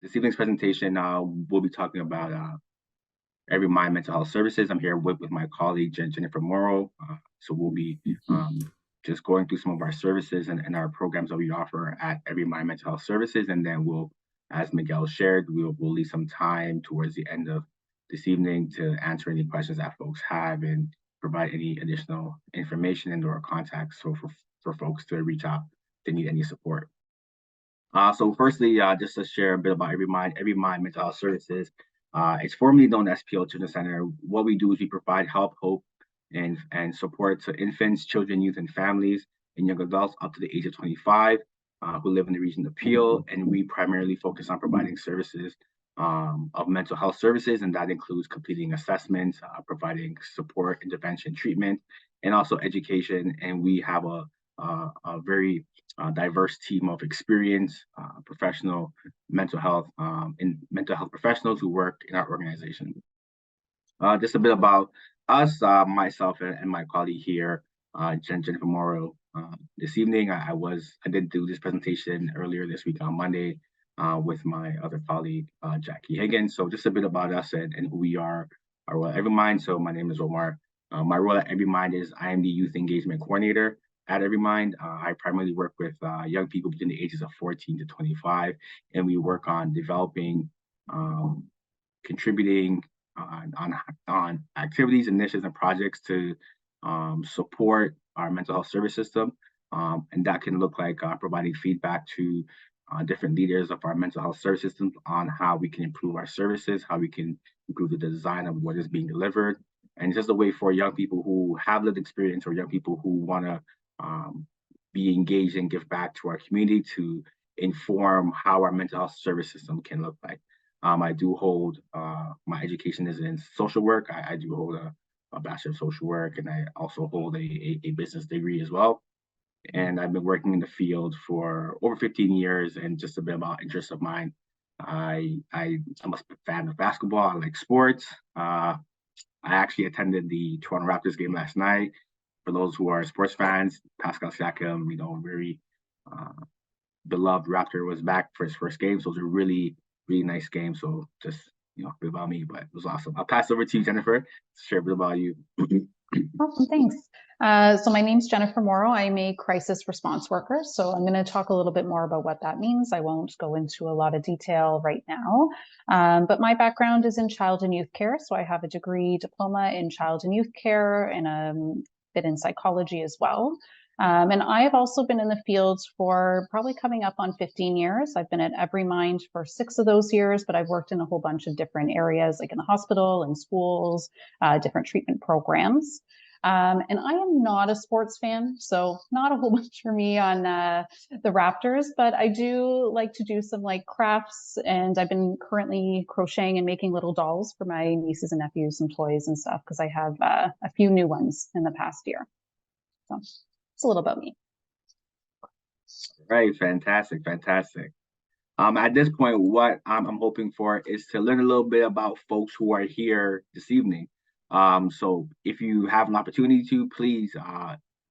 This evening's presentation, we'll be talking about EveryMind Mental Health Services. I'm here with my colleague, Jennifer Morrow. So we'll be just going through some of our services and our programs that we offer at EveryMind Mental Health Services. And then we'll, as Miguel shared, we'll leave some time towards the end of this evening to answer any questions that folks have and provide any additional information and or contacts for folks to reach out if they need any support. So firstly, just to share a bit about EveryMind Mental Health Services. It's formerly known as PO Children's Center. What we do is we provide help, hope, and support to infants, children, youth, and families and young adults up to the age of 25 who live in the region of Peel. And we primarily focus on providing services of mental health services, and that includes completing assessments, providing support, intervention, treatment, and also education. And we have a very diverse team of experienced professional mental health professionals who work in our organization. Just a bit about us, myself and my colleague here, Jennifer Morrow. This evening, I did do this presentation earlier this week on Monday with my other colleague, Jackie Higgins. So just a bit about us and who we are at EveryMind. So my name is Omar. My role at EveryMind is I am the Youth Engagement Coordinator at EveryMind. I primarily work with young people between the ages of 14 to 25, and we work on developing, contributing on activities, initiatives, and projects to support our mental health service system. And that can look like providing feedback to different leaders of our mental health service systems on how we can improve our services, how we can improve the design of what is being delivered. And it's just a way for young people who have lived experience or young people who want to be engaged and give back to our community to inform how our mental health service system can look like. I do hold, my education is in social work. I do hold a Bachelor of Social Work, and I also hold a business degree as well. And I've been working in the field for over 15 years, and just a bit about interests of mine. I'm a fan of basketball. I like sports. I actually attended the Toronto Raptors game last night. For those who are sports fans, Pascal Siakam, very beloved Raptor, was back for his first game. So it was a really, really nice game. So just, a bit about me, but it was awesome. I'll pass over to you, Jennifer, to share a bit about you. Awesome, thanks. So my name's Jennifer Morrow. I'm a crisis response worker. So I'm going to talk a little bit more about what that means. I won't go into a lot of detail right now, but my background is in child and youth care. So I have a diploma in child and youth care and a bit in psychology as well. And I have also been in the field for probably coming up on 15 years. I've been at EveryMind for 6 of those years, but I've worked in a whole bunch of different areas, like in the hospital and schools, different treatment programs. And I am not a sports fan, so not a whole bunch for me on the Raptors, but I do like to do some crafts, and I've been currently crocheting and making little dolls for my nieces and nephews, some toys and stuff, because I have a few new ones in the past year. So it's a little about me. Right, fantastic. At this point, what I'm hoping for is to learn a little bit about folks who are here this evening. So if you have an opportunity to, please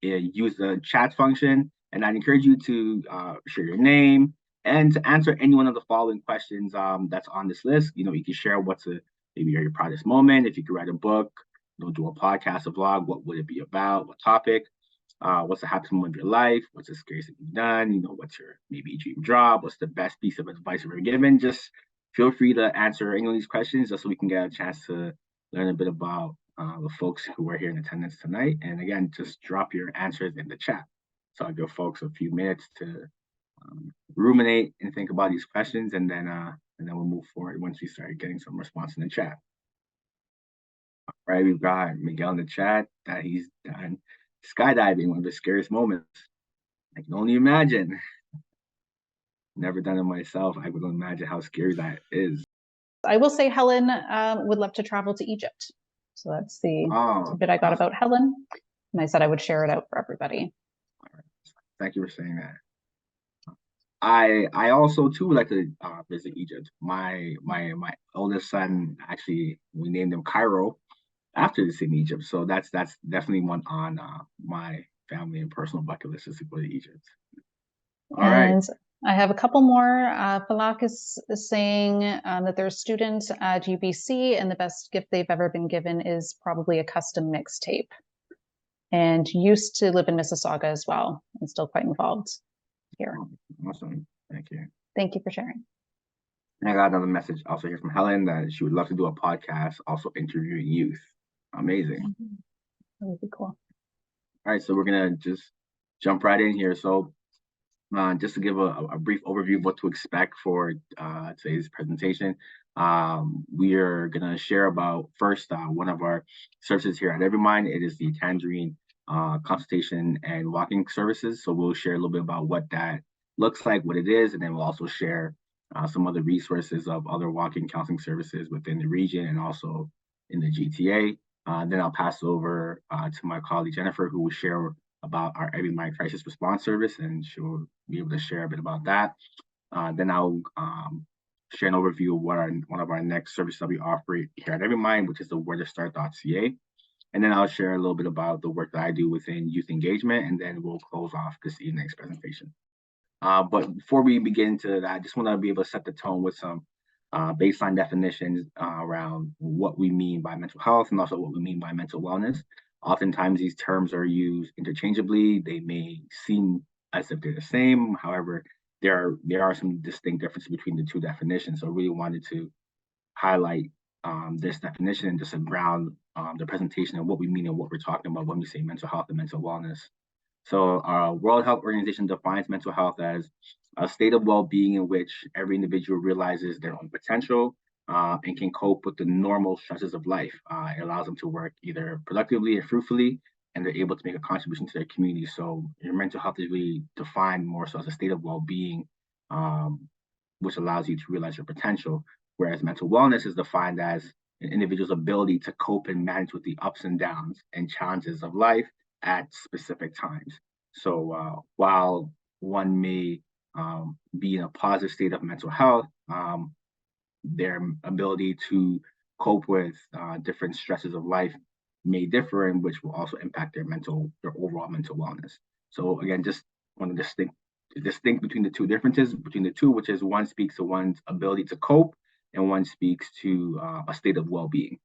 use the chat function, and I'd encourage you to share your name and to answer any one of the following questions that's on this list. You can share maybe your proudest moment. If you could write a book, do a podcast, a vlog, what would it be about? What topic? What's the happiest moment of your life? What's the scariest thing you've done? What's your maybe dream job? What's the best piece of advice you've ever given? Just feel free to answer any of these questions just so we can get a chance to learn a bit about the folks who are here in attendance tonight. And again, just drop your answers in the chat. So I'll give folks a few minutes to ruminate and think about these questions, and then we'll move forward once we start getting some response in the chat. All right, we've got Miguel in the chat that he's done skydiving, one of the scariest moments. I can only imagine. Never done it myself. I would imagine how scary that is. I will say Helen would love to travel to Egypt. So that's the bit I got about Helen. And I said I would share it out for everybody. All right. Thank you for saying that. I also too would like to visit Egypt. My oldest son, actually, we named him Cairo after the city in Egypt. So that's definitely one on my family and personal bucket list is to go to Egypt. All right. I have a couple more. Falak is saying that they're a student at UBC and the best gift they've ever been given is probably a custom mixtape. And used to live in Mississauga as well and still quite involved here. Awesome. Thank you. Thank you for sharing. And I got another message also here from Helen that she would love to do a podcast also interviewing youth. Amazing. That would be cool. All right, so we're gonna just jump right in here. So just to give a brief overview of what to expect for today's presentation, we are going to share about first one of our services here at EveryMind. It is the Tangerine consultation and walking services. So we'll share a little bit about what that looks like, what it is, and then we'll also share some other resources of other walking counseling services within the region and also in the GTA. Then I'll pass it over to my colleague Jennifer, who will share about our EveryMind crisis response service, and she'll be able to share a bit about that. Then I'll share an overview of what one of our next services that we offer here at EveryMind, which is the where2start.ca. And then I'll share a little bit about the work that I do within youth engagement, and then we'll close off this evening's presentation. But before we begin to that, I just want to be able to set the tone with some baseline definitions around what we mean by mental health and also what we mean by mental wellness. Oftentimes these terms are used interchangeably. They may seem as if they're the same. However, there are some distinct differences between the two definitions. So I really wanted to highlight this definition and just ground the presentation of what we mean and what we're talking about when we say mental health and mental wellness. So World Health Organization defines mental health as a state of well-being in which every individual realizes their own potential and can cope with the normal stresses of life. It allows them to work either productively or fruitfully, and they're able to make a contribution to their community. So your mental health is really defined more so as a state of well-being, which allows you to realize your potential, whereas mental wellness is defined as an individual's ability to cope and manage with the ups and downs and challenges of life at specific times. So while one may be in a positive state of mental health, their ability to cope with different stresses of life may differ, and which will also impact their overall mental wellness. So again, just want to distinct between the two differences between the two, which is one speaks to one's ability to cope and one speaks to a state of well-being.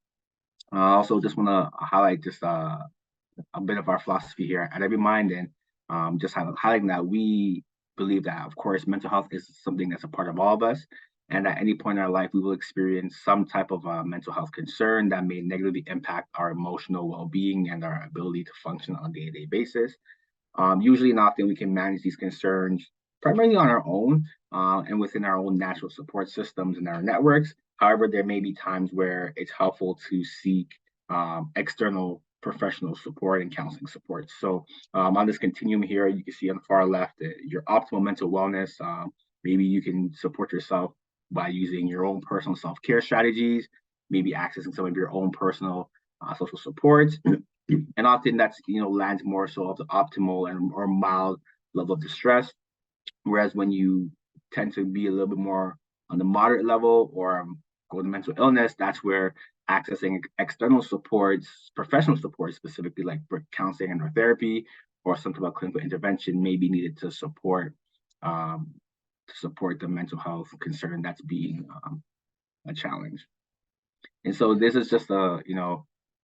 Also just want to highlight just a bit of our philosophy here at EveryMind, and just highlighting that we believe that, of course, mental health is something that's a part of all of us. And at any point in our life, we will experience some type of mental health concern that may negatively impact our emotional well-being and our ability to function on a day-to-day basis. Usually and often, we can manage these concerns primarily on our own and within our own natural support systems and our networks. However, there may be times where it's helpful to seek external professional support and counseling support. So on this continuum here, you can see on the far left, your optimal mental wellness. Maybe you can support yourself by using your own personal self-care strategies, maybe accessing some of your own personal social supports. And often that's, lands more so of the optimal and or mild level of distress. Whereas when you tend to be a little bit more on the moderate level or go to mental illness, that's where accessing external supports, professional support specifically like counseling and or therapy or something about clinical intervention may be needed to support the mental health concern that's being a challenge. And so this is just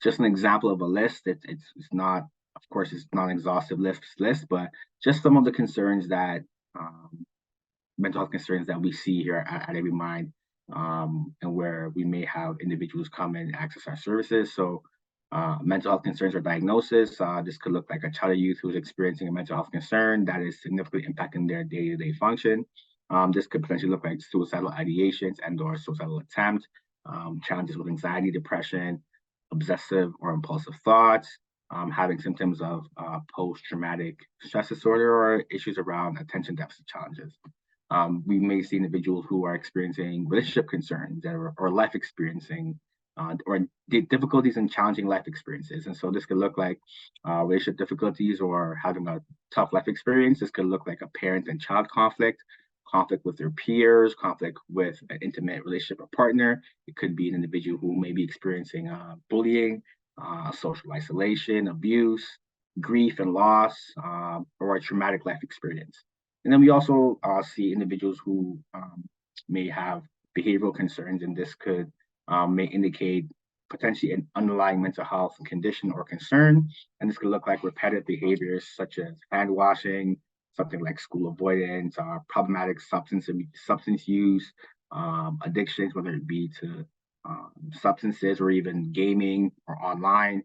just an example of a list. It's not, of course, it's not an exhaustive list, but just some of the concerns that mental health concerns that we see here at EveryMind, and where we may have individuals come and access our services. So mental health concerns or diagnosis. This could look like a child or youth who's experiencing a mental health concern that is significantly impacting their day-to-day function. This could potentially look like suicidal ideations and or suicidal attempts, challenges with anxiety, depression, obsessive or impulsive thoughts, having symptoms of post-traumatic stress disorder or issues around attention deficit challenges. We may see individuals who are experiencing relationship concerns or life experiencing or difficulties in challenging life experiences. And so this could look like relationship difficulties or having a tough life experience. This could look like a parent and child conflict with their peers, conflict with an intimate relationship or partner. It could be an individual who may be experiencing bullying, social isolation, abuse, grief and loss, or a traumatic life experience. And then we also see individuals who may have behavioral concerns, and this could may indicate potentially an underlying mental health condition or concern. And this could look like repetitive behaviors such as hand washing, something like school avoidance, problematic substance use, addictions, whether it be to substances or even gaming or online,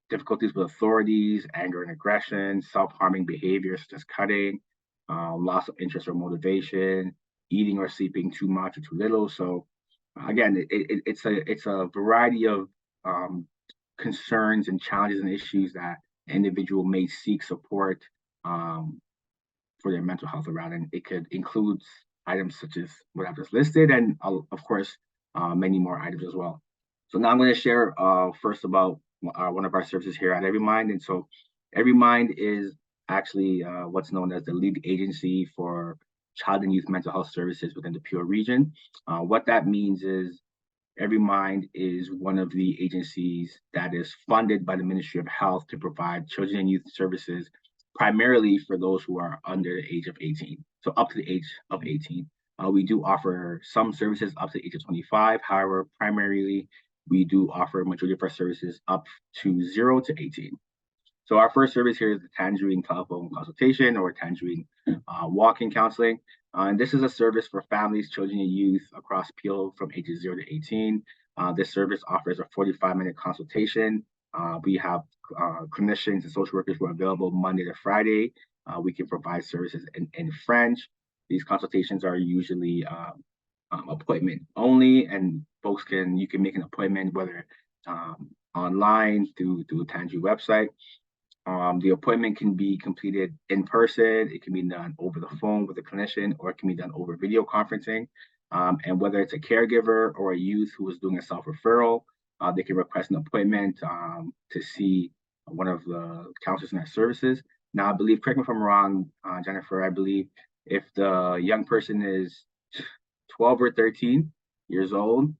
difficulties with authorities, anger and aggression, self-harming behaviors such as cutting, loss of interest or motivation, eating or sleeping too much or too little. So again, it's a variety of concerns and challenges and issues that an individual may seek support um, for their mental health around, and it could include items such as what I've just listed, and of course, many more items as well. So now I'm going to share first about one of our services here at EveryMind. And so EveryMind is actually what's known as the lead agency for child and youth mental health services within the Pure region. What that means is EveryMind is one of the agencies that is funded by the Ministry of Health to provide children and youth services, primarily for those who are under the age of 18, so up to the age of 18. We do offer some services up to the age of 25. However, primarily, we do offer majority of our services up to 0 to 18. So our first service here is the Tangerine Telephone Consultation, or Tangerine Walk-in Counseling. And this is a service for families, children, and youth across Peel from ages 0 to 18. This service offers a 45-minute consultation. We have clinicians and social workers who are available Monday to Friday. We can provide services in French. These consultations are usually appointment only, and you can make an appointment whether online through the Tangerine website. The appointment can be completed in person, it can be done over the phone with a clinician, or it can be done over video conferencing. And whether it's a caregiver or a youth who is doing a self-referral, they can request an appointment to see one of the counselors in our services. Now, I believe, correct me if I'm wrong, Jennifer, I believe if the young person is 12 or 13 years old,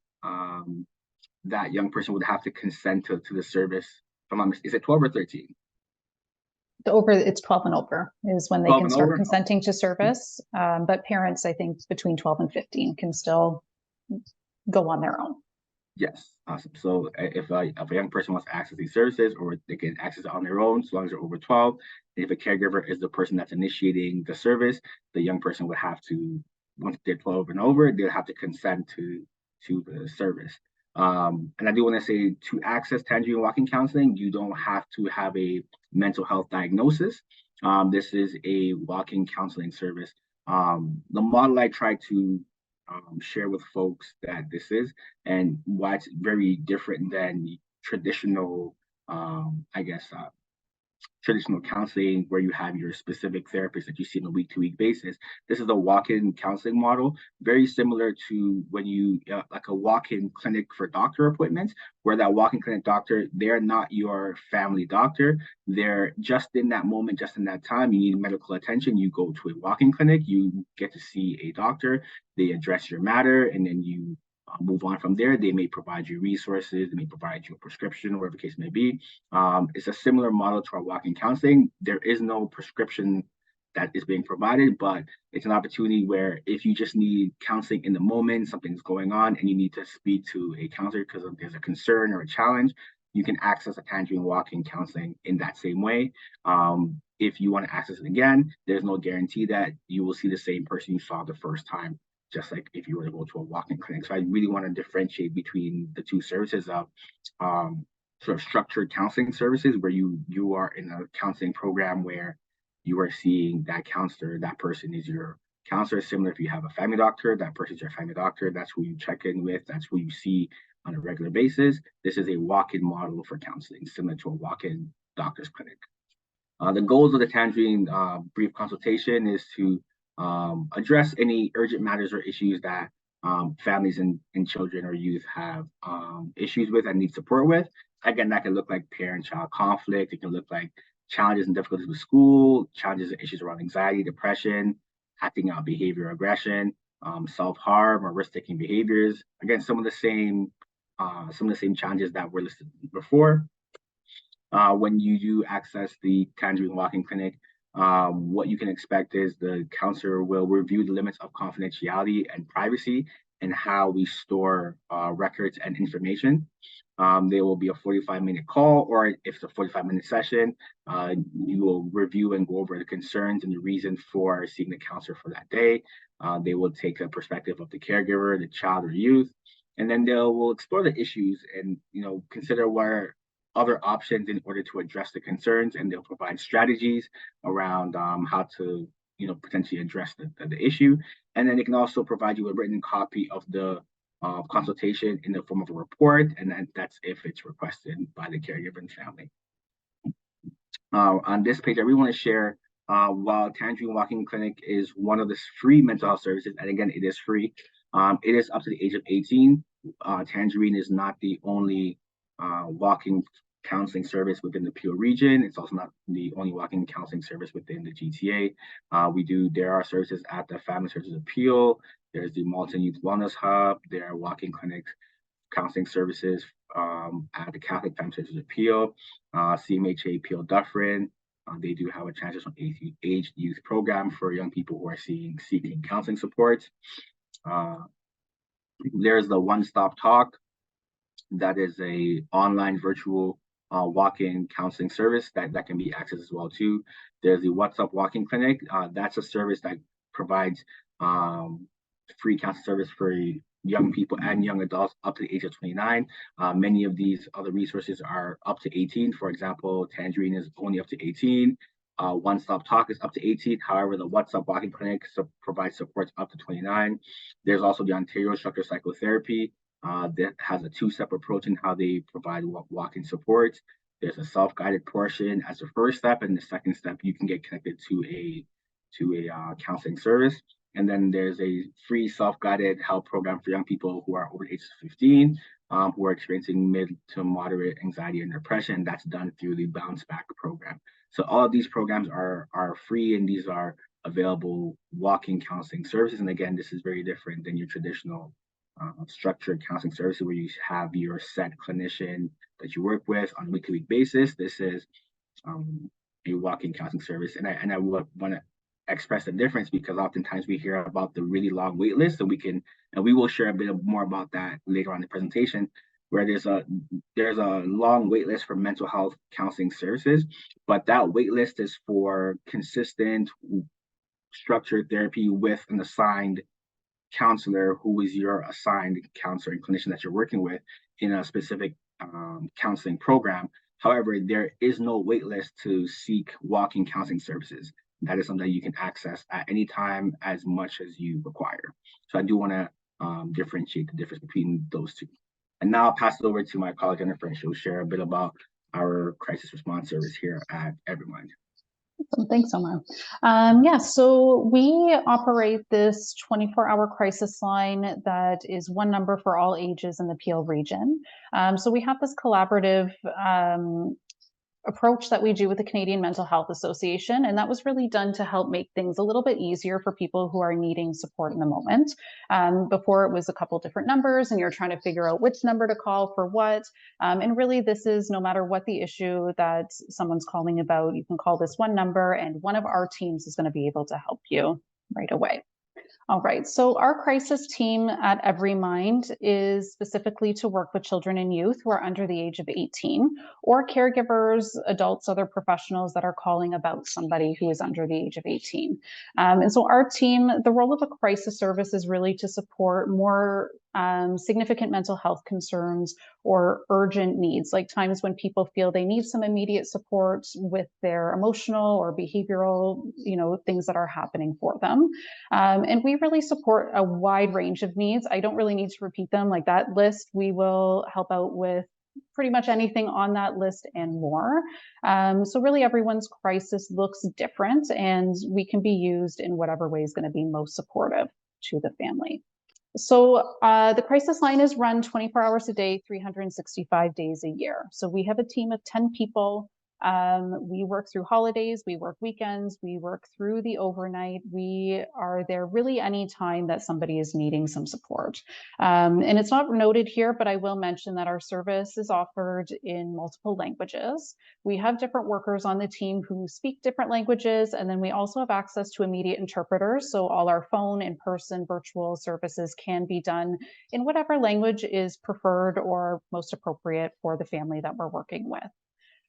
that young person would have to consent to the service. Is it 12 or 13? It's 12 and over is when they can start consenting to service. But parents, I think between 12 and 15 can still go on their own. Yes, awesome. So if a young person wants to access these services, or they can access it on their own, as long as they're over 12. If a caregiver is the person that's initiating the service, the young person would have to, once they're 12 and over, they'll have to consent to the service. And I do want to say, to access Tangerine Walk-in Counseling, you don't have to have a mental health diagnosis. This is a walk-in counseling service. The model I try to share with folks that this is, and why it's very different than traditional, traditional counseling where you have your specific therapist that you see on a week-to-week basis. This is a walk-in counseling model, very similar to when you like a walk-in clinic for doctor appointments, where that walk-in clinic doctor, they're not your family doctor. They're just in that moment, just in that time, you need medical attention, you go to a walk-in clinic, you get to see a doctor, they address your matter, and then you move on from there. They may provide you resources, they may provide you a prescription, whatever the case may be. It's a similar model to our walk-in counseling. There is no prescription that is being provided, but it's an opportunity where if you just need counseling in the moment, something's going on, and you need to speak to a counselor because there's a concern or a challenge, you can access a Tangerine walk-in counseling in that same way. If you want to access it again, there's no guarantee that you will see the same person you saw the first time, just like if you were to go to a walk-in clinic. So I really want to differentiate between the two services of sort of structured counseling services, where you are in a counseling program where you are seeing that counselor, that person is your counselor. Similar if you have a family doctor, that person's your family doctor, that's who you check in with, that's who you see on a regular basis. This is a walk-in model for counseling, similar to a walk-in doctor's clinic. The goals of the Tangerine brief consultation is to address any urgent matters or issues that families and children or youth have issues with and need support with. Again, that can look like parent-child conflict. It can look like challenges and difficulties with school, challenges and issues around anxiety, depression, acting out behavior, aggression, self-harm or risk-taking behaviors. Again, some of the same challenges that were listed before. When you do access the Tangerine Walk-in Clinic, What you can expect is the counselor will review the limits of confidentiality and privacy and how we store records and information. There will be a 45-minute call, or if it's a 45-minute session, you will review and go over the concerns and the reason for seeing the counselor for that day. They will take a perspective of the caregiver, the child or youth, and then they will explore the issues and consider what other options in order to address the concerns, and they'll provide strategies around how to potentially address the issue. And then they can also provide you a written copy of the consultation in the form of a report, and then that's if it's requested by the caregiver and family. On this page, I really want to share while Tangerine Walking Clinic is one of the free mental health services, and again, it is free. It is up to the age of 18. Tangerine is not the only walking counseling service within the Peel region. It's also not the only walking counseling service within the GTA. There are services at the Family Services of Peel. There's the Malton Youth Wellness Hub. There are walking clinics, counseling services at the Catholic Family Services of Peel, CMHA Peel Dufferin. They do have a transitional age youth program for young people who are seeking counseling support. There's the One Stop Talk. That is a online virtual walk-in counseling service that can be accessed as well too. There's the What's Up Walking Clinic. That's a service that provides free counseling service for young people and young adults up to the age of 29. Many of these other resources are up to 18. For example, Tangerine is only up to 18. One Stop Talk is up to 18. However, the What's Up Walking Clinic provides support up to 29. There's also the Ontario Structured Psychotherapy. That has a two-step approach in how they provide walking support. There's a self-guided portion as a first step, and the second step you can get connected to a counseling service. And then there's a free self-guided help program for young people who are over the age of 15, who are experiencing mid to moderate anxiety and depression. That's done through the Bounce Back program. So all of these programs are free, and these are available walking counseling services. And again, this is very different than your traditional structured counseling services where you have your set clinician that you work with on a week-to-week basis. This is a walking counseling service, and I would want to express the difference because oftentimes we hear about the really long wait list, and we will share a bit more about that later on in the presentation, where there's a long wait list for mental health counseling services, but that wait list is for consistent structured therapy with an assigned counselor who is your assigned counselor and clinician that you're working with in a specific counseling program. However, there is no wait list to seek walking counseling services. That is something that you can access at any time as much as you require. So I do want to differentiate the difference between those two. And now I'll pass it over to my colleague Jennifer, and she'll share a bit about our crisis response service here at EveryMind. Thanks, Omar. So we operate this 24-hour crisis line that is one number for all ages in the Peel region. So we have this collaborative approach that we do with the Canadian Mental Health Association, and that was really done to help make things a little bit easier for people who are needing support in the moment. Before it was a couple different numbers and you're trying to figure out which number to call for what, and really this is no matter what the issue that someone's calling about, you can call this one number and one of our teams is going to be able to help you right away. All right, so our crisis team at EveryMind is specifically to work with children and youth who are under the age of 18, or caregivers, adults, other professionals that are calling about somebody who is under the age of 18. And so our team, the role of a crisis service is really to support more significant mental health concerns or urgent needs, like times when people feel they need some immediate support with their emotional or behavioral, things that are happening for them. And we really support a wide range of needs. I don't really need to repeat them, like that list. We will help out with pretty much anything on that list and more. So really everyone's crisis looks different, and we can be used in whatever way is going to be most supportive to the family. So the crisis line is run 24 hours a day, 365 days a year. So we have a team of 10 people We work through holidays, we work weekends, we work through the overnight. We are there really any time that somebody is needing some support. And it's not noted here, but I will mention that our service is offered in multiple languages. We have different workers on the team who speak different languages, and then we also have access to immediate interpreters. So all our phone, in-person, virtual services can be done in whatever language is preferred or most appropriate for the family that we're working with.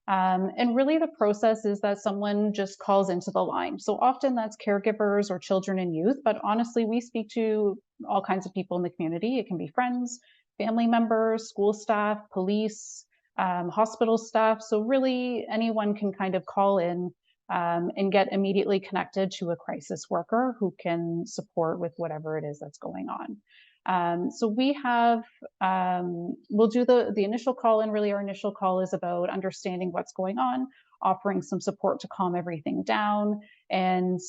And really the process is that someone just calls into the line. So often that's caregivers or children and youth, but honestly, we speak to all kinds of people in the community. It can be friends, family members, school staff, police, hospital staff. So really anyone can kind of call in and get immediately connected to a crisis worker who can support with whatever it is that's going on. So we have, we'll do the initial call, and really our initial call is about understanding what's going on, offering some support to calm everything down, and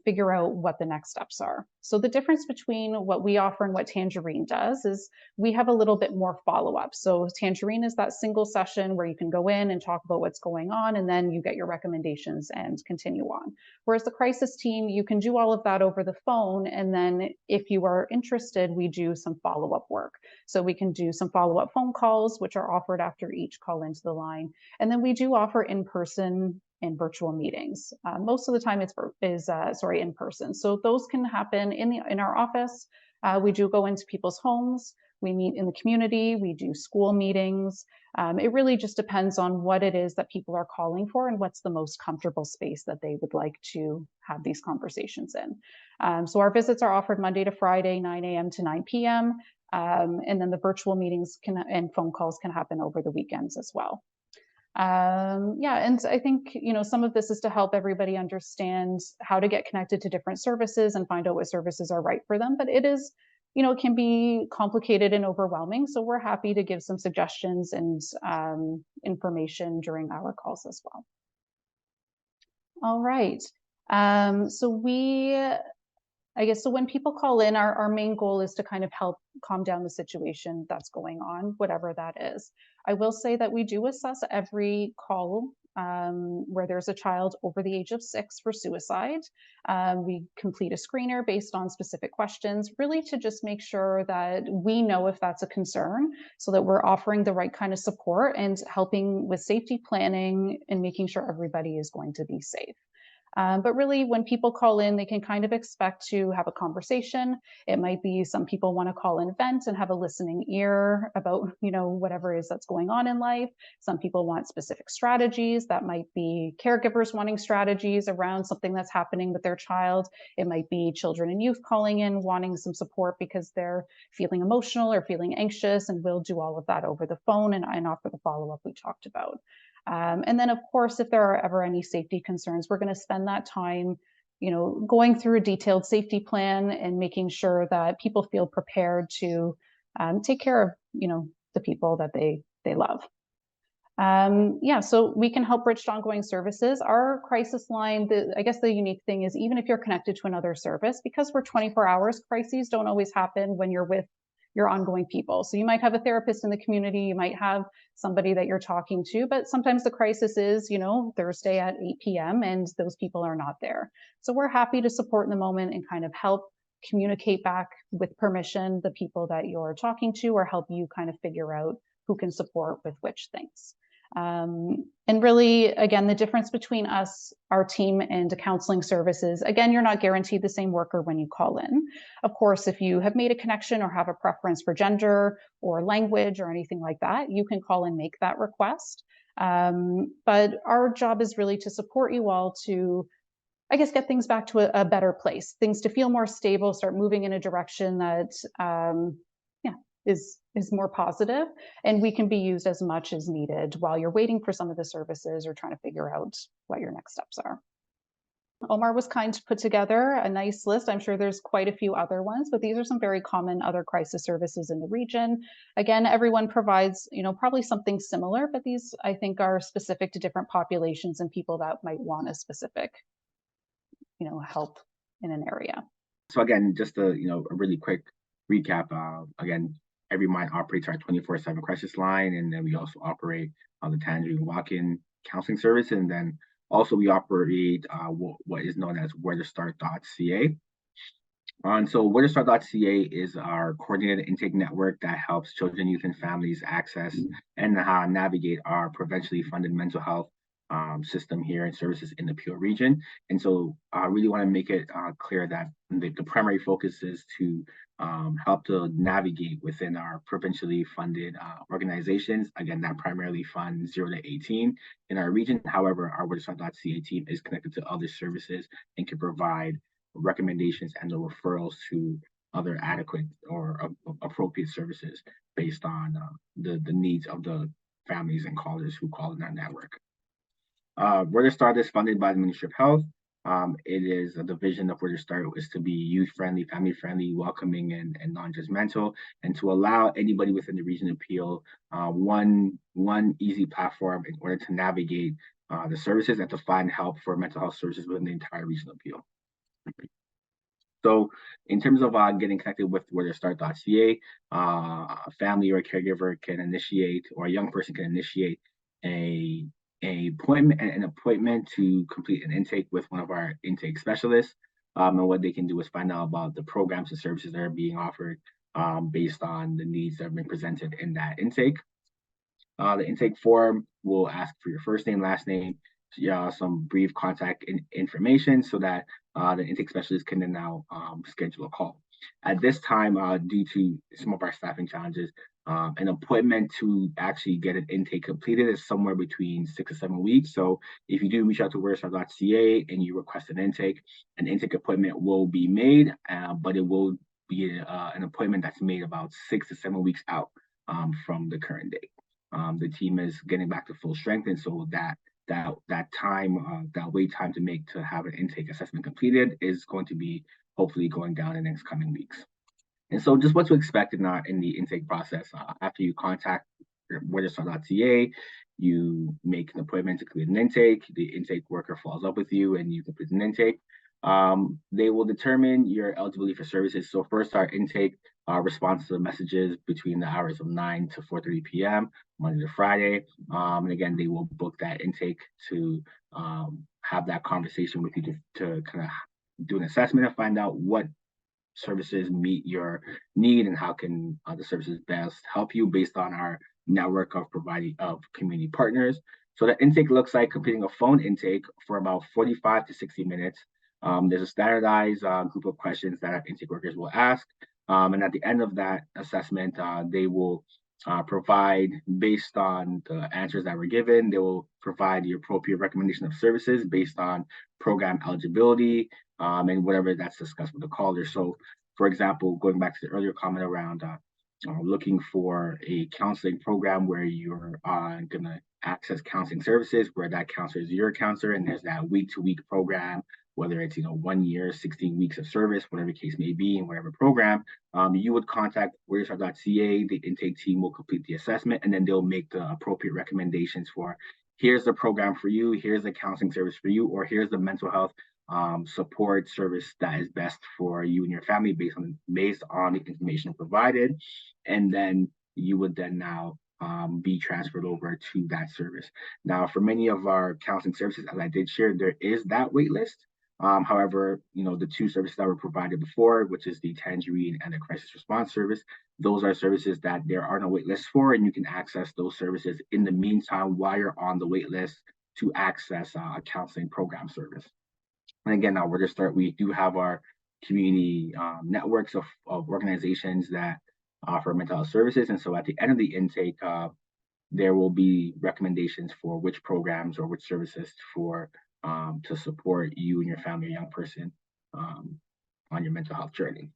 figure out what the next steps are. So the difference between what we offer and what Tangerine does is we have a little bit more follow-up. So Tangerine is that single session where you can go in and talk about what's going on, and then you get your recommendations and continue on. Whereas the crisis team, you can do all of that over the phone, and then if you are interested, we do some follow-up work. So we can do some follow-up phone calls, which are offered after each call into the line. And then we do offer in-person and virtual meetings. Most of the time it's in person. So those can happen in our office. We do go into people's homes. We meet in the community. We do school meetings. It really just depends on what it is that people are calling for and what's the most comfortable space that they would like to have these conversations in. So our visits are offered Monday to Friday, 9 a.m. to 9 p.m. And then the virtual meetings and phone calls can happen over the weekends as well. Yeah, and I think, some of this is to help everybody understand how to get connected to different services and find out what services are right for them. But it is, it can be complicated and overwhelming. So we're happy to give some suggestions and information during our calls as well. All right. So when people call in, our main goal is to kind of help calm down the situation that's going on, whatever that is. I will say that we do assess every call where there's a child over the age of 6 for suicide. We complete a screener based on specific questions, really to just make sure that we know if that's a concern, so that we're offering the right kind of support and helping with safety planning and making sure everybody is going to be safe. But really, when people call in, they can kind of expect to have a conversation. It might be some people want to call in vent and have a listening ear about, whatever it is that's going on in life. Some people want specific strategies. That might be caregivers wanting strategies around something that's happening with their child. It might be children and youth calling in, wanting some support because they're feeling emotional or feeling anxious, and we'll do all of that over the phone and offer the follow-up we talked about. And then, of course, if there are ever any safety concerns, we're going to spend that time, going through a detailed safety plan and making sure that people feel prepared to take care of, the people that they love. So we can help bridge to ongoing services. Our crisis line, I guess the unique thing is, even if you're connected to another service, because we're 24 hours, crises don't always happen when you're with your ongoing people. So you might have a therapist in the community, you might have somebody that you're talking to, but sometimes the crisis is, Thursday at 8 p.m. and those people are not there. So we're happy to support in the moment and kind of help communicate back with permission the people that you're talking to, or help you kind of figure out who can support with which things. And really, again, the difference between us, our team, and counseling services, again, you're not guaranteed the same worker when you call in. Of course, if you have made a connection or have a preference for gender or language or anything like that, you can call and make that request. But our job is really to support you all to, I guess, get things back to a better place, things to feel more stable, start moving in a direction that is more positive, and we can be used as much as needed while you're waiting for some of the services or trying to figure out what your next steps are. Omar was kind to put together a nice list. I'm sure there's quite a few other ones, but these are some very common other crisis services in the region. Again, everyone provides, probably something similar, but these, I think, are specific to different populations and people that might want a specific, help in an area. So again, just a really quick recap. Again, EveryMind operates our 24/7 crisis line, and then we also operate the Tangerine walk-in counseling service. And then also we operate what is known as wherethestart.ca. And so wherethestart.ca is our coordinated intake network that helps children, youth, and families access and navigate our provincially funded mental health system here and services in the Peel region. And so I really want to make it clear that the primary focus is to help to navigate within our provincially funded organizations, again, that primarily fund 0 to 18 in our region. However, our wherethestart.ca team is connected to other services and can provide recommendations and the referrals to other adequate or appropriate services based on the needs of the families and callers who call in our network. Where to Start is funded by the Ministry of Health. It is a division of Where to Start is to be youth-friendly, family-friendly, welcoming, and non-judgmental, and to allow anybody within the region of Peel one easy platform in order to navigate the services and to find help for mental health services within the entire region of Peel. So in terms of getting connected with wherethestart.ca, a family or a caregiver can initiate, or a young person can initiate an appointment to complete an intake with one of our intake specialists. And what they can do is find out about the programs and services that are being offered based on the needs that have been presented in that intake. The intake form will ask for your first name, last name, some brief contact information so that the intake specialist can then now schedule a call. At this time, due to some of our staffing challenges, an appointment to actually get an intake completed is somewhere between 6 to 7 weeks. So if you do reach out to wherethestart.ca and you request an intake appointment will be made, but it will be an appointment that's made about 6 to 7 weeks out from the current date. The team is getting back to full strength, and so that wait time to have an intake assessment completed is going to be hopefully going down in the next coming weeks. And so just what to expect in the intake process. After you contact wherethestart.ca, you make an appointment to complete an intake. The intake worker follows up with you and you complete an intake. They will determine your eligibility for services. So first, our intake responds to the messages between the hours of 9 to 4:30 p.m. Monday to Friday. And again, they will book that intake to have that conversation with you to kind of do an assessment and find out what services meet your need and how can the services best help you based on our network of community partners. So the intake looks like completing a phone intake for about 45 to 60 minutes. There's a standardized group of questions that our intake workers will ask. And at the end of that assessment, they will provide, based on the answers that were given, they will provide the appropriate recommendation of services based on program eligibility and whatever that's discussed with the caller. So, for example, going back to the earlier comment around looking for a counseling program where you're going to access counseling services, where that counselor is your counselor, and there's that week-to-week program, whether it's 1 year, 16 weeks of service, whatever the case may be, in whatever program, you would contact wherethestart.ca. The intake team will complete the assessment, and then they'll make the appropriate recommendations for here's the program for you, here's the counseling service for you, or here's the mental health support service that is best for you and your family based on the information provided. And then you would then now be transferred over to that service. Now, for many of our counseling services, as I did share, there is that wait list. However, the two services that were provided before, which is the Tangerine and the Crisis Response Service, those are services that there are no wait lists for, and you can access those services in the meantime while you're on the wait list to access a counseling program service. And again, now Where to Start, we do have our community networks of organizations that offer mental health services. And so at the end of the intake, there will be recommendations for which programs or which services to support you and your family or young person on your mental health journey.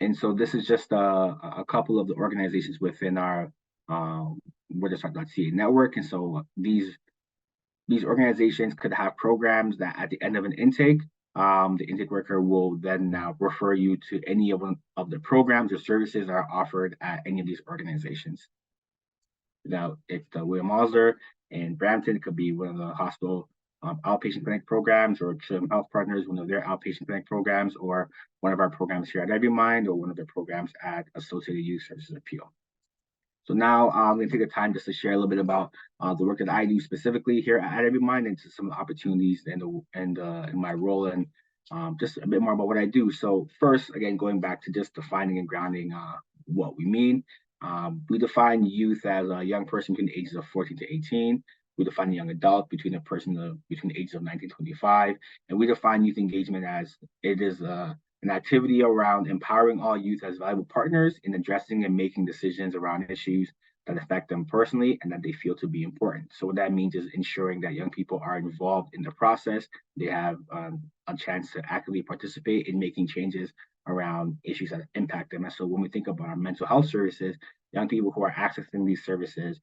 And so this is just a couple of the organizations within our wherethestart.ca network. And so these organizations could have programs that at the end of an intake, the intake worker will then now refer you to any of the programs or services that are offered at any of these organizations. Now, if the William Osler in Brampton, it could be one of the hospital outpatient clinic programs, or Trim Health Partners, one of their outpatient clinic programs, or one of our programs here at EveryMind, or one of their programs at Associated Youth Services Appeal. So now I'm going to take the time just to share a little bit about the work that I do specifically here at EveryMind and some of the opportunities and my role and just a bit more about what I do. So first, again, going back to just defining and grounding what we mean. We define youth as a young person between the ages of 14 to 18. We define a young adult between a person between the ages of 19 to 25. And we define youth engagement as it is an activity around empowering all youth as valuable partners in addressing and making decisions around issues that affect them personally and that they feel to be important. So what that means is ensuring that young people are involved in the process. They have a chance to actively participate in making changes around issues that impact them. And so when we think about our mental health services, young people who are accessing these services,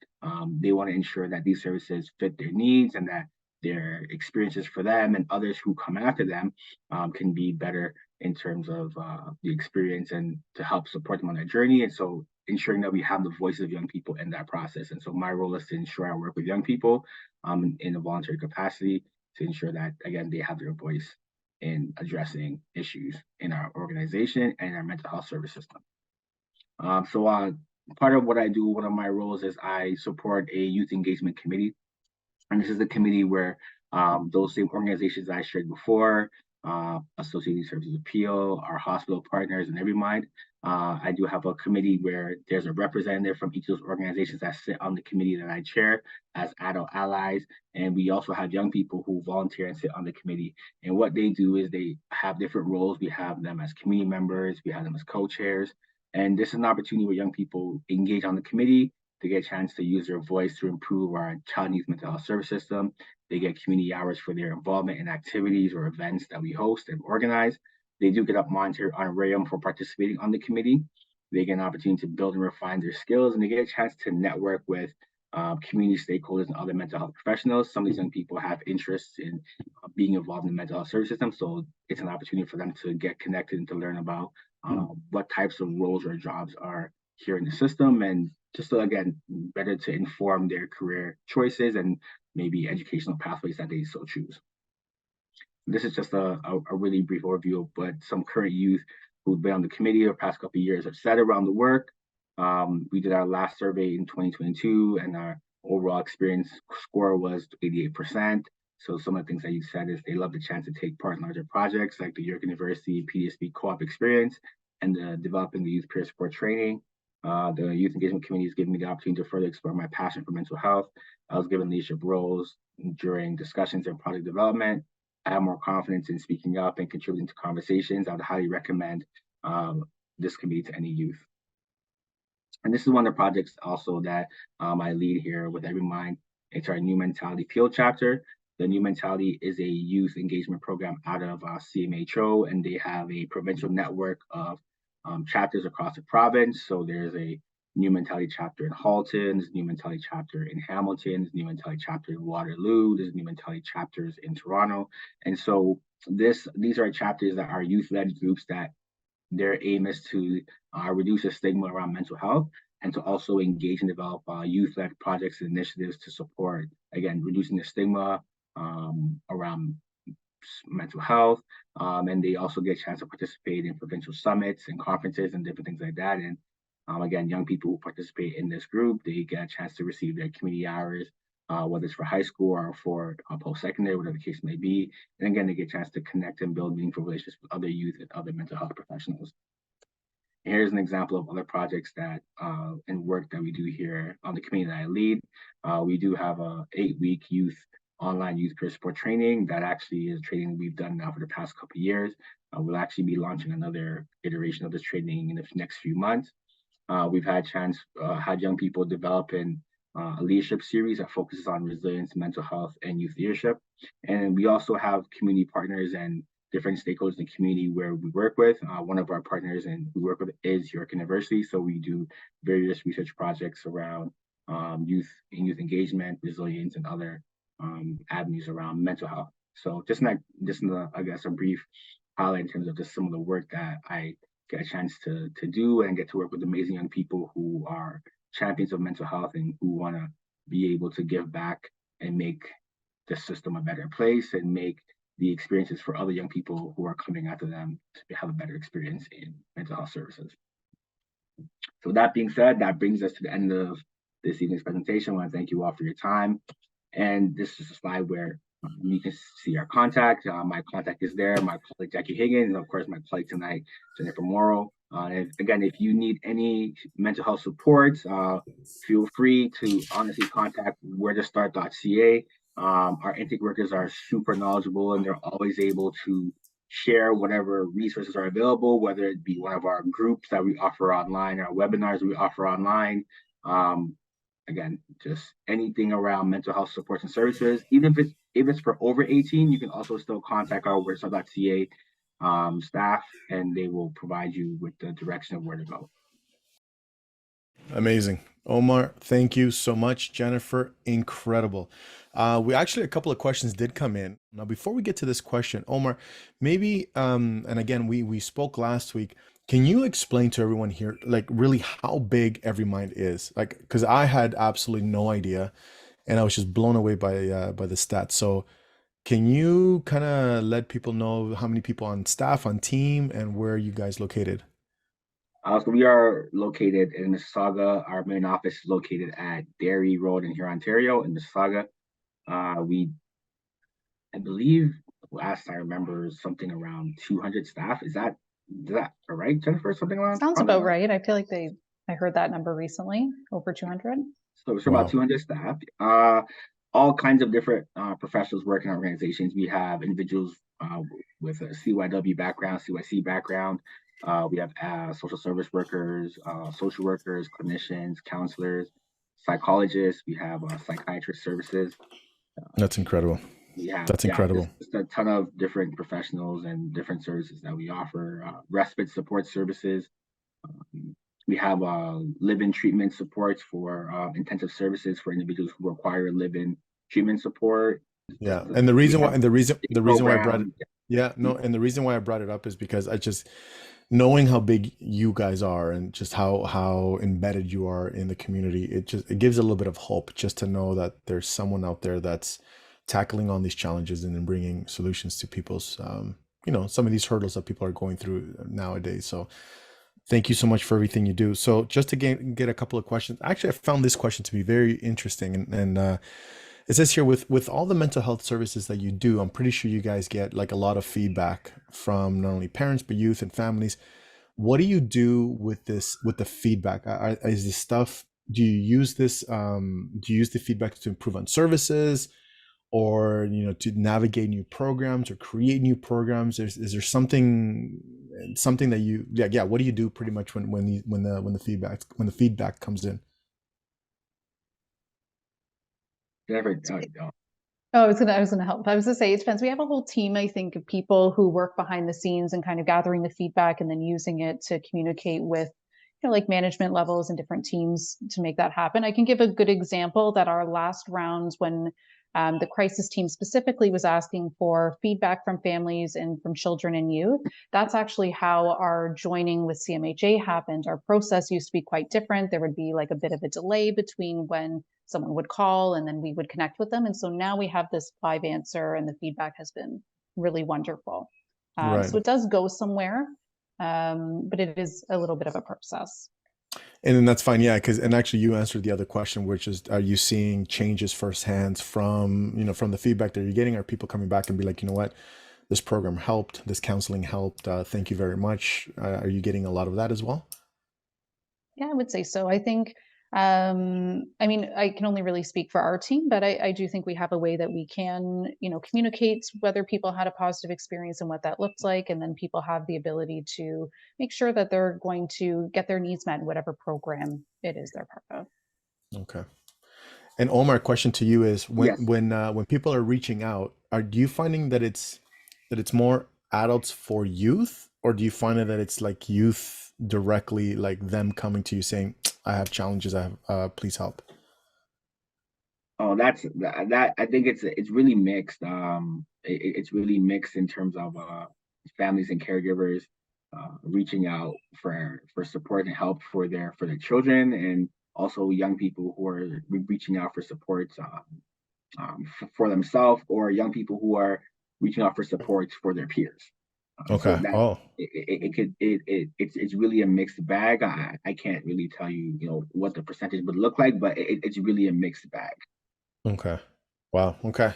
they want to ensure that these services fit their needs and that their experiences for them and others who come after them can be better in terms of the experience and to help support them on their journey. And so ensuring that we have the voices of young people in that process. And so my role is to ensure I work with young people in a voluntary capacity to ensure that, again, they have their voice in addressing issues in our organization and our mental health service system. Part of what I do, one of my roles is I support a youth engagement committee. And this is the committee where those same organizations I shared before, Associated Services Appeal, our hospital partners, and EveryMind. I do have a committee where there's a representative from each of those organizations that sit on the committee that I chair as adult allies. And we also have young people who volunteer and sit on the committee. And what they do is they have different roles. We have them as community members, we have them as co-chairs. And this is an opportunity where young people engage on the committee. They get a chance to use their voice to improve our child and youth mental health service system. They get community hours for their involvement in activities or events that we host and organize. They do get a monetary honorarium for participating on the committee. They get an opportunity to build and refine their skills, and they get a chance to network with community stakeholders and other mental health professionals. Some of these young people have interests in being involved in the mental health service system, so it's an opportunity for them to get connected and to learn about what types of roles or jobs are here in the system, and just to, again, better to inform their career choices and maybe educational pathways that they so choose. This is just a really brief overview of what some current youth who've been on the committee over the past couple of years have said around the work. We did our last survey in 2022, and our overall experience score was 88%. So some of the things that you said is they love the chance to take part in larger projects like the York University PDSB co-op experience and developing the youth peer support training. The Youth Engagement Committee has given me the opportunity to further explore my passion for mental health. I was given leadership roles during discussions and project development. I have more confidence in speaking up and contributing to conversations. I would highly recommend this committee to any youth. And this is one of the projects also that I lead here with EveryMind. It's our New Mentality Field chapter. The New Mentality is a youth engagement program out of CMHO, and they have a provincial network of chapters across the province. So there's a New Mentality chapter in Halton, there's a New Mentality chapter in Hamilton, there's a New Mentality chapter in Waterloo, there's New Mentality chapters in Toronto. And so these are chapters that are youth-led groups that their aim is to reduce the stigma around mental health and to also engage and develop youth-led projects and initiatives to support, again, reducing the stigma around mental health. And they also get a chance to participate in provincial summits and conferences and different things like that. And again, young people who participate in this group, they get a chance to receive their community hours, whether it's for high school or for post-secondary, whatever the case may be. And again, they get a chance to connect and build meaningful relationships with other youth and other mental health professionals. And here's an example of other projects that and work that we do here on the committee that I lead. We do have a 8-week online youth peer support training that actually is training we've done now for the past couple of years. We'll actually be launching another iteration of this training in the next few months. We've had young people develop a leadership series that focuses on resilience, mental health, and youth leadership. And we also have community partners and different stakeholders in the community where we work with. One of our partners and we work with is York University. So we do various research projects around youth engagement, resilience, and other avenues around mental health. So just I guess a brief highlight in terms of just some of the work that I get a chance to do and get to work with amazing young people who are champions of mental health and who want to be able to give back and make the system a better place and make the experiences for other young people who are coming after them to have a better experience in mental health services. So with that being said, that brings us to the end of this evening's presentation. I want to thank you all for your time. And this is a slide where you can see our contact. My contact is there. My colleague Jackie Higgins, and of course my colleague tonight, Jennifer Morrow. And again, if you need any mental health support, feel free to honestly contact wheretostart.ca. Our intake workers are super knowledgeable, and they're always able to share whatever resources are available, whether it be one of our groups that we offer online, our webinars we offer online. Again, just anything around mental health supports and services. Even if it's for over 18, you can also still contact our wheretostart.ca staff, and they will provide you with the direction of where to go. Amazing. Omar, thank you so much. Jennifer, incredible. We actually, a couple of questions did come in. Now, before we get to this question, Omar, maybe, and again, we spoke last week. Can you explain to everyone here, like really how big EveryMind is? Like, because I had absolutely no idea, and I was just blown away by the stats. So, can you kind of let people know how many people on staff, on team, and where are you guys located? So we are located in Mississauga. Our main office is located at Derry Road in here, Ontario, in Mississauga. I believe last I remember something around 200 staff. Is that all right, Jennifer? Something around Sounds that about line? right. I feel like I heard that number recently, over 200. So it's about Wow. 200 staff. All kinds of different professionals work in organizations. We have individuals with a CYW background, CYC background. We have social service workers, social workers, clinicians, counselors, psychologists. We have psychiatrist services. That's incredible. We have, That's incredible. just a ton of different professionals and different services that we offer. Respite support services. We have live-in treatment supports for intensive services for individuals who require live-in treatment support. Yeah, and the We reason why, have and the reason why I brought it, programs. yeah, no, and the reason why I brought it up is because I just knowing how big you guys are and just how embedded you are in the community, it gives a little bit of hope just to know that there's someone out there that's tackling on these challenges and then bringing solutions to people's, some of these hurdles that people are going through nowadays. So thank you so much for everything you do. So just to get a couple of questions. Actually, I found this question to be very interesting, and it says here with all the mental health services that you do, I'm pretty sure you guys get like a lot of feedback from not only parents but youth and families. What do you do with the feedback? Is this stuff? Do you use this? Do you use the feedback to improve on services, or to navigate new programs or create new programs? Is there something that you yeah, what do you do pretty much when the feedback comes in? Jennifer, Oh, I was gonna help. I was gonna say it depends. We have a whole team, I think, of people who work behind the scenes and kind of gathering the feedback and then using it to communicate with, like management levels and different teams to make that happen. I can give a good example that our last rounds when the crisis team specifically was asking for feedback from families and from children and youth. That's actually how our joining with CMHA happened. Our process used to be quite different. There would be like a bit of a delay between when someone would call and then we would connect with them. And so now we have this live answer and the feedback has been really wonderful. Right. So it does go somewhere, but it is a little bit of a process. And then that's fine, yeah, and actually you answered the other question, which is, are you seeing changes firsthand from the feedback that you're getting? Are people coming back and be like, you know what, this program helped, this counseling helped, thank you very much. Are you getting a lot of that as well? Yeah, I would say so. I think, I mean, I can only really speak for our team, but I do think we have a way that we can, communicate whether people had a positive experience and what that looked like. And then people have the ability to make sure that they're going to get their needs met in whatever program it is they're part of. Okay. And Omar, question to you is yes. when people are reaching out, do you finding that it's more adults for youth, or do you find that it's like youth directly, like them coming to you saying, I have challenges, I have please help? Oh, that. I think it's really mixed. It's really mixed in terms of families and caregivers reaching out for support and help for their children, and also young people who are reaching out for support for themselves, or young people who are reaching out for support for their peers. So Okay. that Oh, it's really a mixed bag. I can't really tell you, what the percentage would look like, but it's really a mixed bag. okay. Wow. Okay.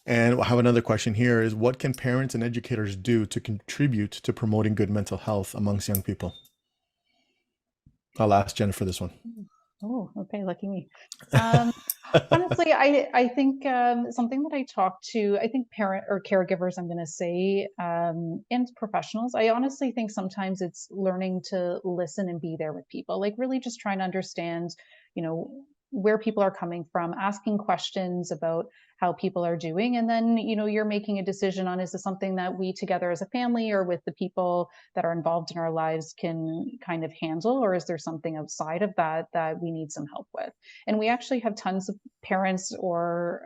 And I have another question here is what can parents and educators do to contribute to promoting good mental health amongst young people? I'll ask Jennifer this one. Oh, okay, lucky me. Um, Honestly, I think something that I think parent or caregivers, I'm going to say, and professionals. I honestly think sometimes it's learning to listen and be there with people, like really just trying to understand, you know, where people are coming from, asking questions about how people are doing, and then you're making a decision on, is this something that we together as a family or with the people that are involved in our lives can kind of handle, or is there something outside of that that we need some help with? And we actually have tons of parents or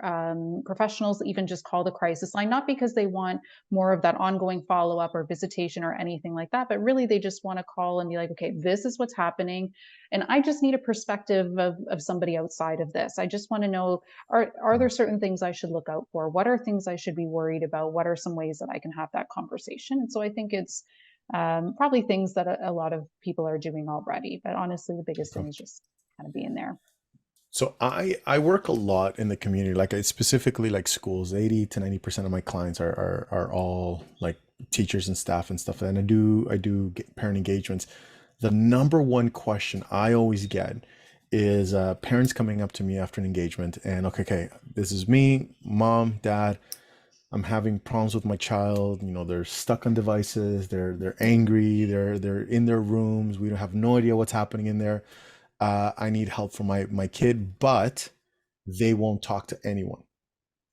professionals that even just call the crisis line, not because they want more of that ongoing follow up or visitation or anything like that, but really they just want to call and be like, okay, this is what's happening. And I just need a perspective of somebody outside of this. I just want to know, are there certain things I should look out for? What are things I should be worried about? What are some ways that I can have that conversation? And so I think it's probably things that a lot of people are doing already. But honestly, the biggest thing is just kind of being there. So I work a lot in the community, like specifically like schools. 80 to 90% of my clients are all like teachers and staff and stuff. And I do get parent engagements. The number one question I always get is parents coming up to me after an engagement and okay, this is me, mom, dad. I'm having problems with my child. They're stuck on devices. They're angry. They're in their rooms. We don't have no idea what's happening in there. I need help for my kid, but they won't talk to anyone.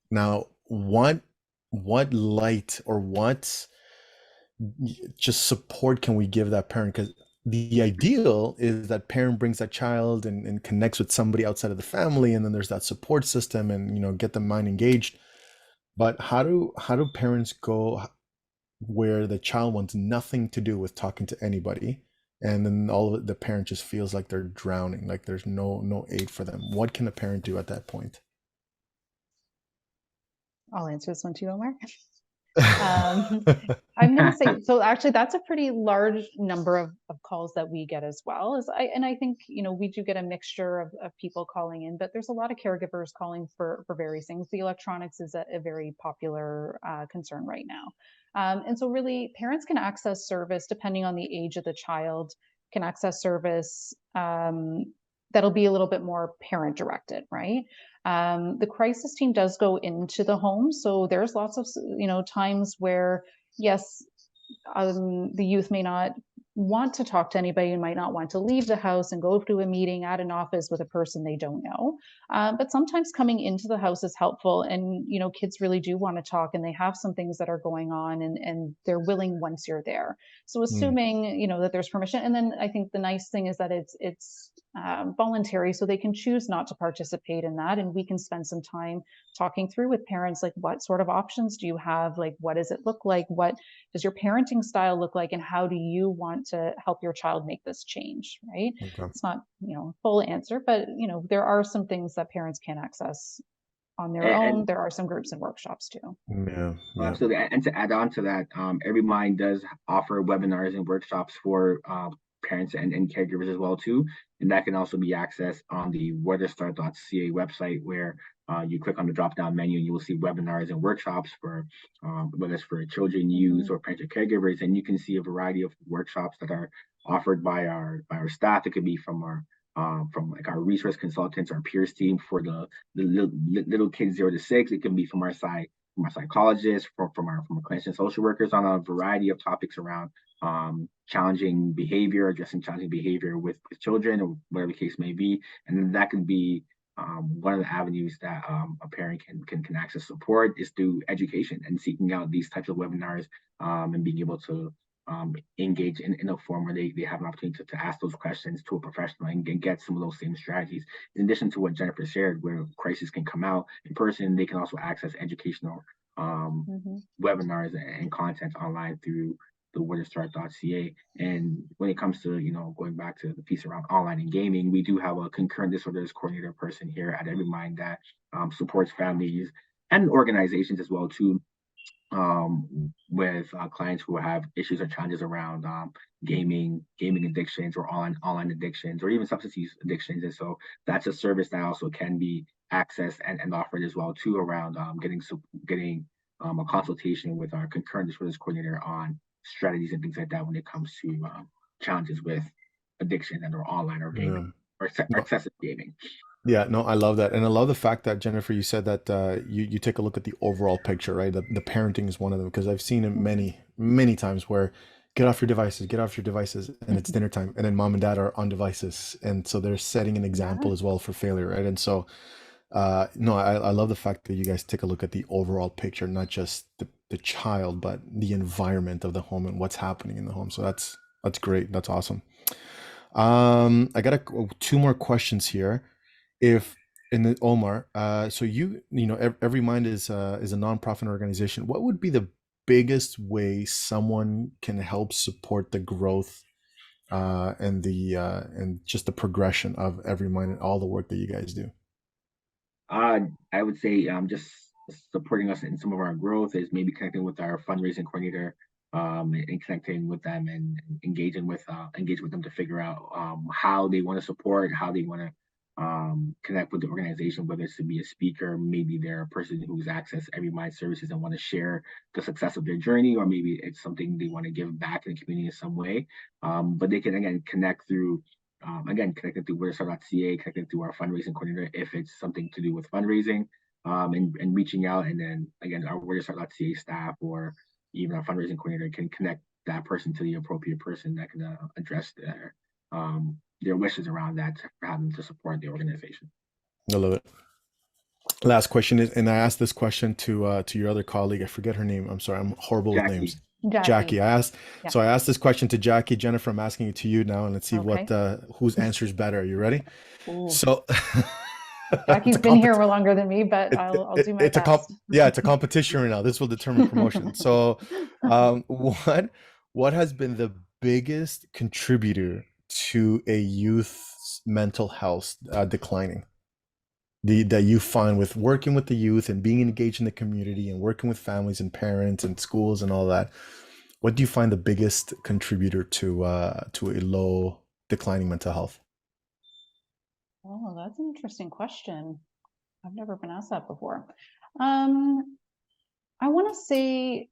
Now, what light or what just support can we give that parent? Because the ideal is that parent brings that child and connects with somebody outside of the family, and then there's that support system and get the mind engaged. But how do parents go where the child wants nothing to do with talking to anybody, and then all of it, the parent just feels like they're drowning, like there's no aid for them? What can a parent do at that point? I'll answer this one too, Omar. I'm going to say, so actually that's a pretty large number of calls that we get as well. And I think, we do get a mixture of people calling in, but there's a lot of caregivers calling for various things. The electronics is a very popular concern right now. And so really parents can access service depending on the age of the child, can access service that'll be a little bit more parent directed, right? The crisis team does go into the home, so there's lots of times where yes, the youth may not want to talk to anybody and might not want to leave the house and go to a meeting at an office with a person they don't know. But sometimes coming into the house is helpful, and kids really do want to talk, and they have some things that are going on, and they're willing once you're there. So Mm, assuming that there's permission, and then I think the nice thing is that it's voluntary, so they can choose not to participate in that, and we can spend some time talking through with parents, like what sort of options do you have, like what does it look like, what does your parenting style look like, and how do you want to help your child make this change, right? okay. It's not full answer, but there are some things that parents can access on their own. And There are some groups and workshops too. Yeah, yeah. absolutely. And to add on to that, EveryMind does offer webinars and workshops for parents and caregivers as well too. And that can also be accessed on the weatherstart.ca website, where you click on the drop-down menu and you will see webinars and workshops for whether it's for children, youth, or parents or caregivers. And you can see a variety of workshops that are offered by our staff. It could be from like our resource consultants, our peers team for the little kids 0 to 6. It can be from our side, from our psychologists, from our clinician social workers on a variety of topics around challenging behavior, addressing challenging behavior with children, or whatever the case may be. And then that can be one of the avenues that a parent can access support is through education and seeking out these types of webinars, and being able to engage in a form where they have an opportunity to ask those questions to a professional and get some of those same strategies. In addition to what Jennifer shared, where crisis can come out in person, they can also access educational webinars and content online through the weatherstart.ca. And when it comes to, going back to the piece around online and gaming, we do have a concurrent disorders coordinator person here at EveryMind that supports families and organizations as well too, with clients who have issues or challenges around gaming addictions, or online addictions, or even substance use addictions. And so that's a service that also can be accessed and offered as well too, around getting a consultation with our concurrent disorders coordinator on strategies and things like that when it comes to challenges with addiction and or online or Yeah. gaming or No, excessive gaming. yeah, no, I love that. And I love the fact that Jennifer, you said that you take a look at the overall picture, right? The parenting is one of them, because I've seen it many times where get off your devices, and it's dinner time, and then mom and dad are on devices. And so they're setting an Yeah. example as well for failure, right? And so no, I love the fact that you guys take a look at the overall picture, not just the child, but the environment of the home and what's happening in the home. So that's great. That's awesome. I got two more questions here. If in the Omar, so you know, EveryMind is a nonprofit organization. What would be the biggest way someone can help support the growth and just the progression of EveryMind and all the work that you guys do? I would say just supporting us in some of our growth is maybe connecting with our fundraising coordinator, and connecting with them and engage with them to figure out how they want to support, how they want to connect with the organization, whether it's to be a speaker, maybe they're a person who's accessed Every Mind services and want to share the success of their journey, or maybe it's something they want to give back in the community in some way. But they can again connect through again, connected through WordStar.ca, connected through our fundraising coordinator if it's something to do with fundraising, and reaching out. And then again, our WordStar.ca staff or even our fundraising coordinator can connect that person to the appropriate person that can address their wishes around that for having to support the organization. I love it. Last question is, and I asked this question to your other colleague. I forget her name. I'm sorry. I'm horrible with Jackie. names. Jackie. Jackie. Yeah. So I asked this question to Jackie. Jennifer, I'm asking it to you now, and let's see Okay. whose answer is better. Are you ready? Ooh. So Jackie's been here longer than me, but I'll do my it's best. it's a competition right now. This will determine promotion. So, what has been the biggest contributor to a youth's mental health declining? That you find with working with the youth and being engaged in the community and working with families and parents and schools and all that. What do you find the biggest contributor to a low declining mental health? Oh, that's an interesting question. I've never been asked that before. Um, I want to say,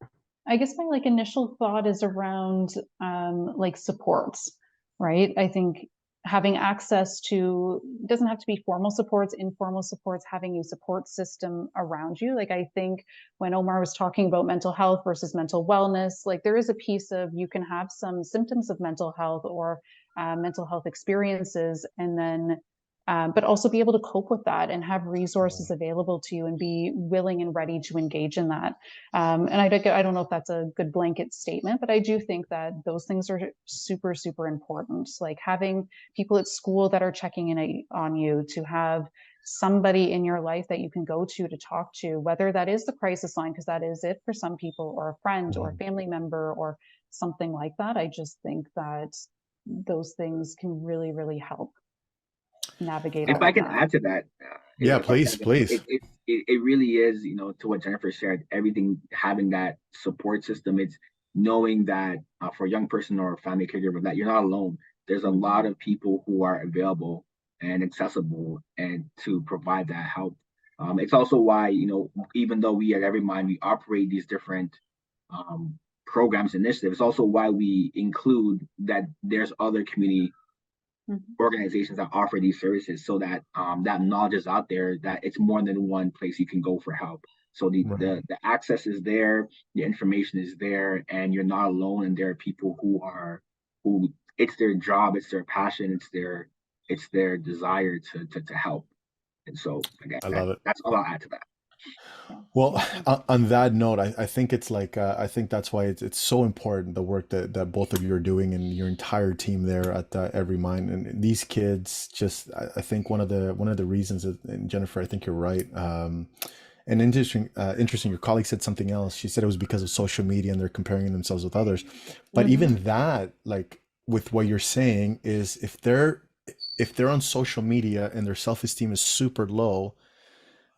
I guess my like initial thought is around like supports, right? I think having access to, it doesn't have to be formal supports, informal supports, having a support system around you. Like I think when Omar was talking about mental health versus mental wellness, like there is a piece of you can have some symptoms of mental health or mental health experiences, and then but also be able to cope with that and have resources available to you and be willing and ready to engage in that. And I don't know if that's a good blanket statement, but I do think that those things are super, super important. Like having people at school that are checking in on you, to have somebody in your life that you can go to talk to, whether that is the crisis line, because that is it for some people, or a friend or a family member or something like that. I just think that those things can really, really help navigate If all I of can that. add to that, Yeah, if I can please, add to that, please. it really is, to what Jennifer shared, everything having that support system. It's knowing that for a young person or a family caregiver that you're not alone. There's a lot of people who are available and accessible and to provide that help. It's also why, even though we at EveryMind, we operate these different programs, initiatives, it's also why we include that there's other community organizations that offer these services, so that that knowledge is out there, that it's more than one place you can go for help. So Right. the access is there, the information is there, and you're not alone. And there are people who it's their job, it's their passion, it's their desire to help. And so again, I love it. that's all I'll add to that. Well, on that note, I think it's like I think that's why it's so important, the work that both of you are doing and your entire team there at EveryMind. And these kids, just I think one of the reasons that, and Jennifer, I think you're right. And interesting. Your colleague said something else. She said it was because of social media and they're comparing themselves with others. But even that, like with what you're saying, is if they're on social media and their self-esteem is super low,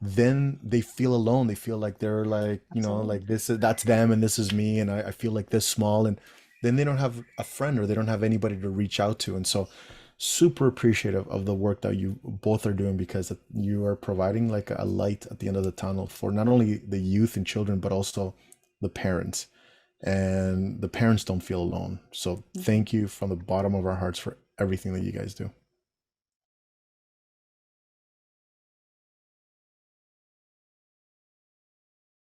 then they feel alone. They feel like they're like, you know, Absolutely. like that's them and this is me, and I feel like this small, and then they don't have a friend or they don't have anybody to reach out to. And so super appreciative of the work that you both are doing, because you are providing like a light at the end of the tunnel for not only the youth and children, but also the parents. And the parents don't feel alone. So thank you from the bottom of our hearts for everything that you guys do.